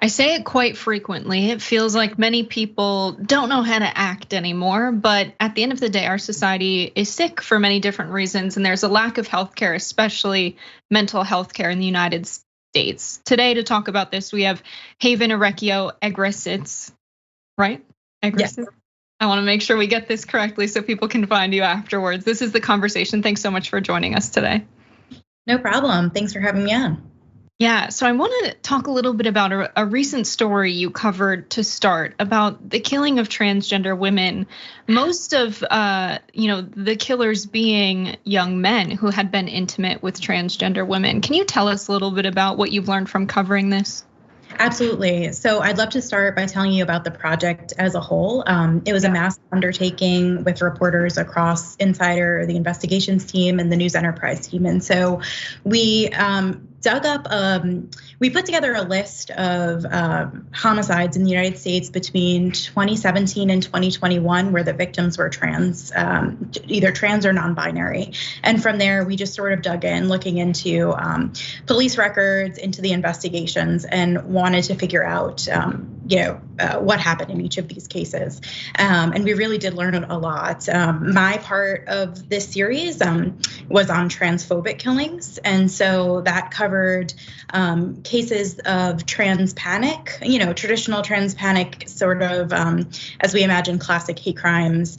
I say it quite frequently. It feels like many people don't know how to act anymore, but at the end of the day, our society is sick for many different reasons, and there's a lack of healthcare, especially mental health care in the United States. Today, to talk about this, we have Haven Orecchio-Egresitz, right? Yes. I want to make sure we get this correctly so people can find you afterwards. This is The Conversation. Thanks so much for joining us today. No problem. Thanks for having me on. Yeah, so I want to talk a little bit about a recent story you covered to start about the killing of transgender women. Most of the killers being young men who had been intimate with transgender women. Can you tell us a little bit about what you've learned from covering this? Absolutely. So I'd love to start by telling you about the project as a whole. It was a mass undertaking with reporters across Insider, the investigations team, and the news enterprise team. And so we we put together a list of homicides in the United States between 2017 and 2021 where the victims were trans, either trans or non-binary. And from there, we just sort of dug in, looking into police records, into the investigations, and wanted to figure out what happened in each of these cases. And we really did learn a lot. My part of this series was on transphobic killings. And so that covered cases of trans panic, traditional trans panic, sort of as we imagine classic hate crimes.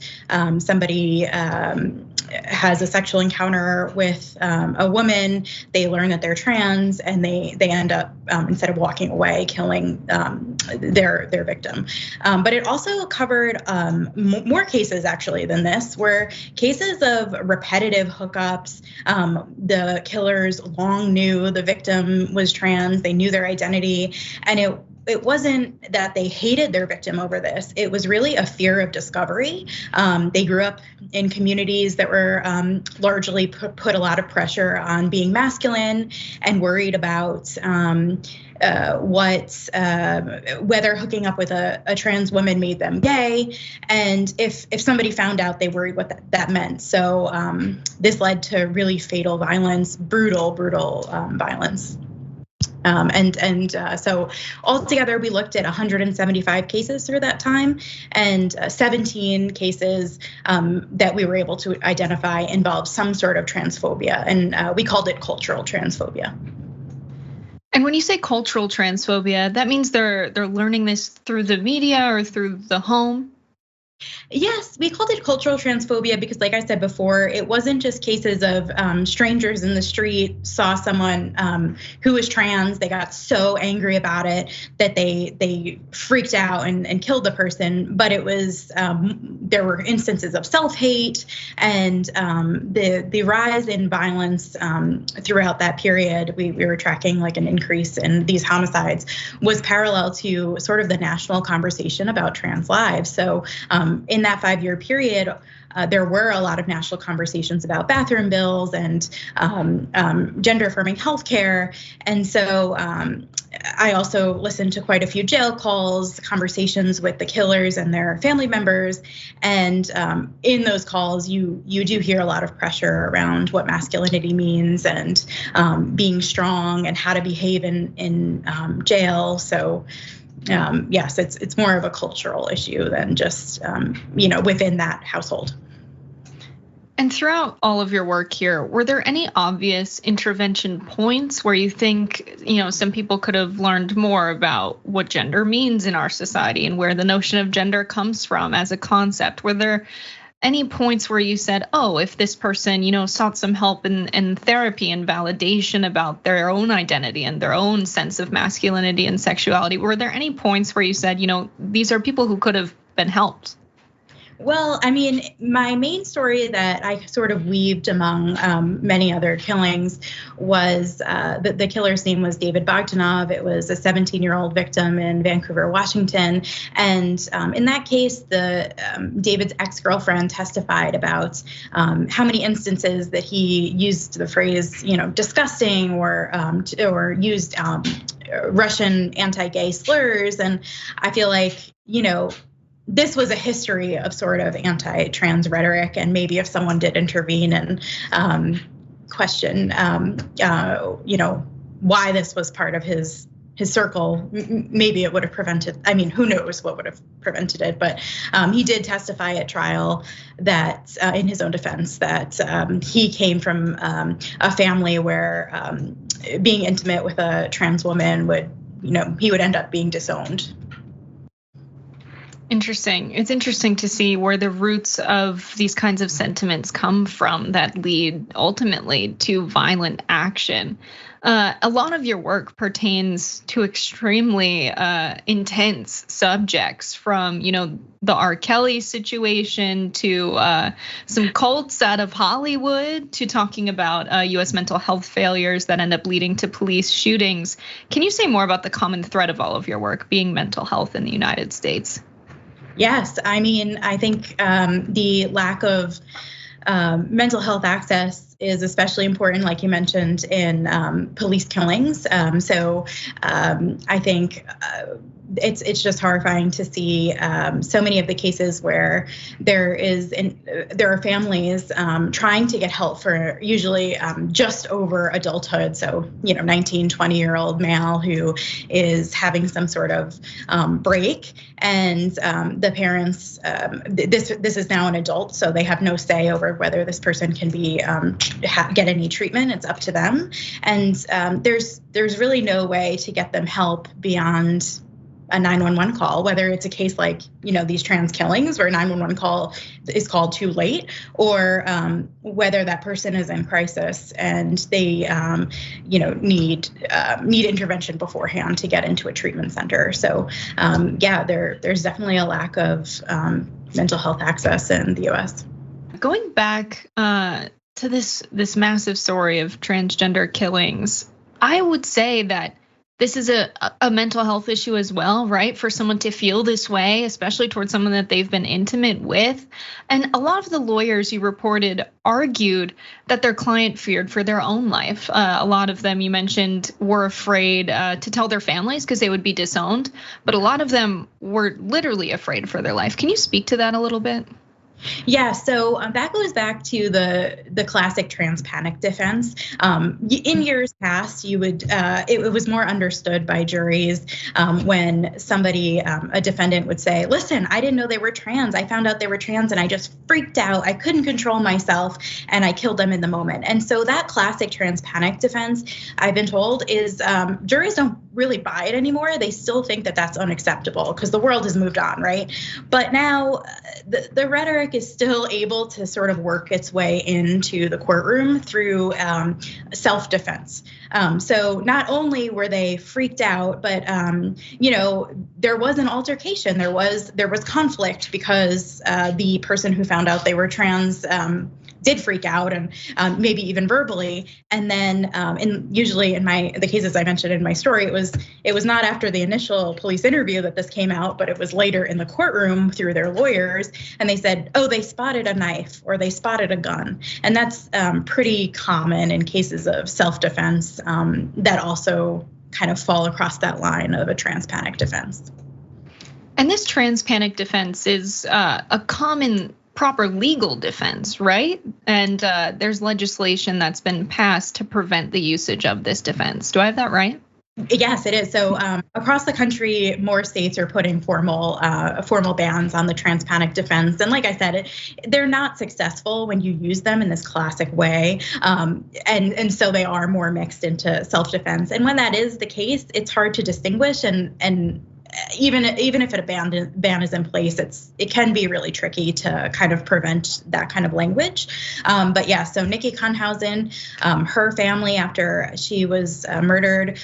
Somebody has a sexual encounter with a woman, they learn that they're trans, and they end up, instead of walking away, killing their victim. But it also covered more cases actually than this, where cases of repetitive hookups. The killers long knew the victim was trans, they knew their identity, and it wasn't that they hated their victim over this. It was really a fear of discovery. They grew up in communities that were largely put a lot of pressure on being masculine and worried about whether hooking up with a trans woman made them gay. And if somebody found out, they worried what that meant. So this led to really fatal violence, brutal violence. So altogether, we looked at 175 cases through that time, and 17 cases that we were able to identify involved some sort of transphobia, and we called it cultural transphobia. And when you say cultural transphobia, that means they're learning this through the media or through the home? Yes, we called it cultural transphobia because, like I said before, it wasn't just cases of strangers in the street saw someone who was trans. They got so angry about it that they freaked out and killed the person. But it was there were instances of self-hate, and the rise in violence throughout that period. We were tracking like an increase in these homicides was parallel to sort of the national conversation about trans lives. So in that 5-year period, there were a lot of national conversations about bathroom bills and gender affirming healthcare. And so I also listened to quite a few jail calls, conversations with the killers and their family members. And in those calls, you do hear a lot of pressure around what masculinity means and being strong and how to behave in jail. So yes, it's more of a cultural issue than just within that household. And throughout all of your work here, were there any obvious intervention points where you think, some people could have learned more about what gender means in our society and where the notion of gender comes from as a concept? Were there any points where you said, oh, if this person, sought some help in therapy and validation about their own identity and their own sense of masculinity and sexuality, were there any points where you said, these are people who could have been helped? Well, I mean, my main story that I sort of weaved among many other killings was the killer's name was David Bogdanov. It was a 17-year-old victim in Vancouver, Washington. And in that case, David's ex-girlfriend testified about how many instances that he used the phrase, disgusting or used Russian anti-gay slurs. And I feel like, this was a history of sort of anti-trans rhetoric, and maybe if someone did intervene and question, why this was part of his circle, maybe it would have prevented, I mean, who knows what would have prevented it, but he did testify at trial that in his own defense that he came from a family where being intimate with a trans woman would, he would end up being disowned. Interesting. It's interesting to see where the roots of these kinds of sentiments come from that lead ultimately to violent action. A lot of your work pertains to extremely intense subjects, from the R. Kelly situation to some cults out of Hollywood to talking about US mental health failures that end up leading to police shootings. Can you say more about the common thread of all of your work being mental health in the United States? Yes, I mean, I think the lack of mental health access is especially important, like you mentioned, in police killings. So I think it's just horrifying to see so many of the cases where there are families trying to get help for usually just over adulthood. So 19, 20-year-old male who is having some sort of break, and the parents, this is now an adult, so they have no say over whether this person can be get any treatment. It's up to them, and there's really no way to get them help beyond a 911 call, whether it's a case like these trans killings where a 911 call is called too late, or whether that person is in crisis and they need intervention beforehand to get into a treatment center. So there's definitely a lack of mental health access in the US. Going back to this massive story of transgender killings, I would say that this is a mental health issue as well, right? For someone to feel this way, especially towards someone that they've been intimate with. And a lot of the lawyers you reported argued that their client feared for their own life. A lot of them, you mentioned, were afraid to tell their families because they would be disowned. But a lot of them were literally afraid for their life. Can you speak to that a little bit? Yeah, so that goes back to the classic trans panic defense. In years past, you would it was more understood by juries when somebody, a defendant, would say, "Listen, I didn't know they were trans. I found out they were trans, and I just freaked out. I couldn't control myself, and I killed them in the moment." And so that classic trans panic defense, I've been told, is juries don't really buy it anymore. They still think that that's unacceptable because the world has moved on, right? But now the rhetoric is still able to sort of work its way into the courtroom through self-defense. So not only were they freaked out, but there was an altercation. There was conflict because the person who found out they were trans did freak out, and maybe even verbally. And then usually in the cases I mentioned in my story, it was not after the initial police interview that this came out, but it was later in the courtroom through their lawyers. And they said, "Oh, they spotted a knife or they spotted a gun." And that's pretty common in cases of self-defense that also kind of fall across that line of a trans panic defense. And this trans panic defense is a common proper legal defense, right? And there's legislation that's been passed to prevent the usage of this defense. Do I have that right? Yes, it is. So across the country, more states are putting formal bans on the trans panic defense. And like I said, they're not successful when you use them in this classic way. And so they are more mixed into self-defense. And when that is the case, it's hard to distinguish, and even if a ban is in place, it can be really tricky to kind of prevent that kind of language. But yeah, so Nikki Kunhausen, her family, after she was murdered,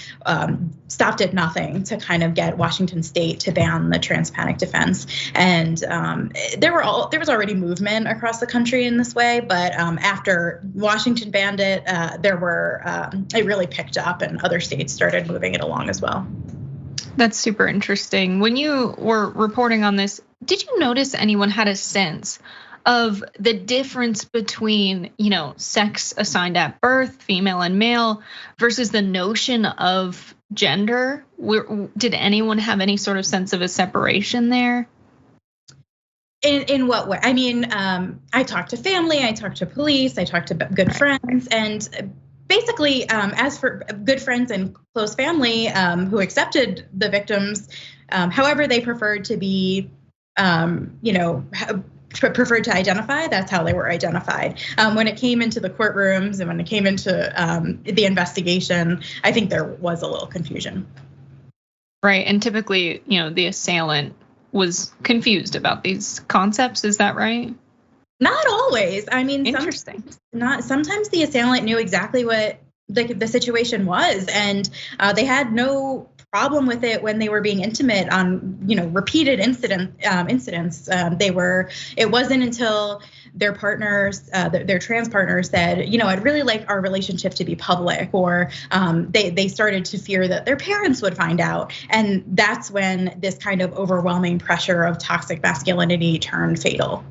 stopped at nothing to kind of get Washington State to ban the trans panic defense. And there was already movement across the country in this way, but after Washington banned it, it really picked up, and other states started moving it along as well. That's super interesting. When you were reporting on this, did you notice anyone had a sense of the difference between, sex assigned at birth, female and male, versus the notion of gender? Did anyone have any sort of sense of a separation there? In what way? I mean, I talked to family, I talked to police, I talked to good friends, and basically, as for good friends and close family who accepted the victims, however they preferred to be, preferred to identify, that's how they were identified. When it came into the courtrooms and when it came into the investigation, I think there was a little confusion. Right, and typically, the assailant was confused about these concepts, is that right? Not always. I mean, interesting. Sometimes the assailant knew exactly what the situation was, and they had no problem with it when they were being intimate on, repeated incidents. It wasn't until their partners, their trans partners said, I'd really like our relationship to be public, or they started to fear that their parents would find out. And that's when this kind of overwhelming pressure of toxic masculinity turned fatal.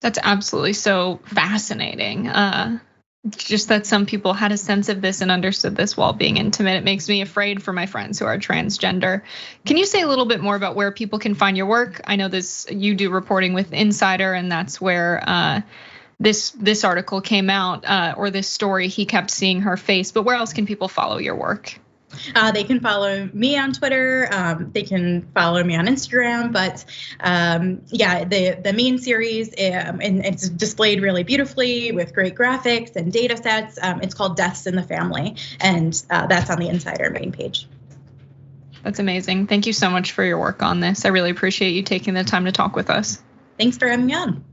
That's absolutely so fascinating. Just that some people had a sense of this and understood this while being intimate. It makes me afraid for my friends who are transgender. Can you say a little bit more about where people can find your work? I know you do reporting with Insider, and that's where this article came out, or this story, he kept seeing her face. But where else can people follow your work? They can follow me on Twitter. They can follow me on Instagram. But the main series, and it's displayed really beautifully with great graphics and data sets. It's called Deaths in the Family, and that's on the Insider main page. That's amazing. Thank you so much for your work on this. I really appreciate you taking the time to talk with us. Thanks for having me on.